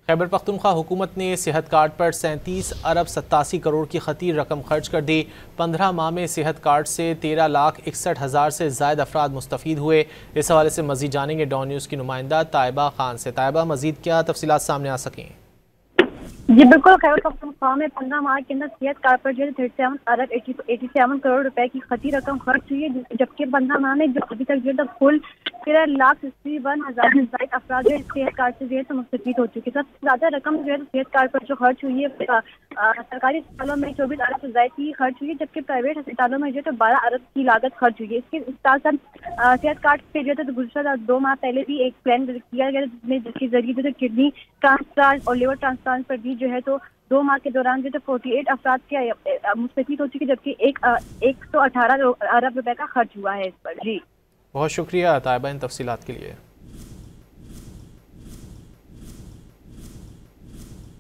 خیبر پختونخوا حکومت نے صحت کارڈ پر 37 ارب 87 کروڑ کی خطیر رقم خرچ کر دی۔ 15 ماہ میں صحت کارڈ سے 13,61,000 سے زائد افراد مستفید ہوئے۔ اس حوالے سے مزید جانیں گے ڈان نیوز کی نمائندہ طیبہ خان سے۔ طیبہ، مزید کیا تفصیلات سامنے آ سکیں؟ جی بالکل، خیبر پختونخوا میں 15 ماہ کے اندر صحت کارڈ پر 37 ارب 87 کروڑ روپے کی خطیر رقم خرچ ہوئی ہے، جبکہ 15 ماہ میں جو ابھی تک کل 13,61,000 سے زائد افراد صحت کارڈ سے مستفید ہو چکے۔ سب سے زیادہ رقم صحت کارڈ پر جو خرچ ہوئی ہے سرکاری اسپتالوں میں 24 ارب سے زائد کی خرچ ہوئی ہے، جبکہ پرائیویٹ اسپتالوں میں 12 ارب کی لاگت خرچ ہوئی ہے۔ اس کے ساتھ صحت کارڈ پہ گزشتہ 2 ماہ پہلے بھی ایک پلان کیا گیا جس کے ذریعے کڈنی ٹرانسپلانٹ اور لیور ٹرانسپلانٹ پر بھی 2 ماہ کے دوران 48 افراد کے مستفید ہو چکے، جبکہ 118 ارب روپے کا خرچ ہوا ہے اس پر۔ جی بہت شکریہ طیبہ ان تفصیلات کے لیے۔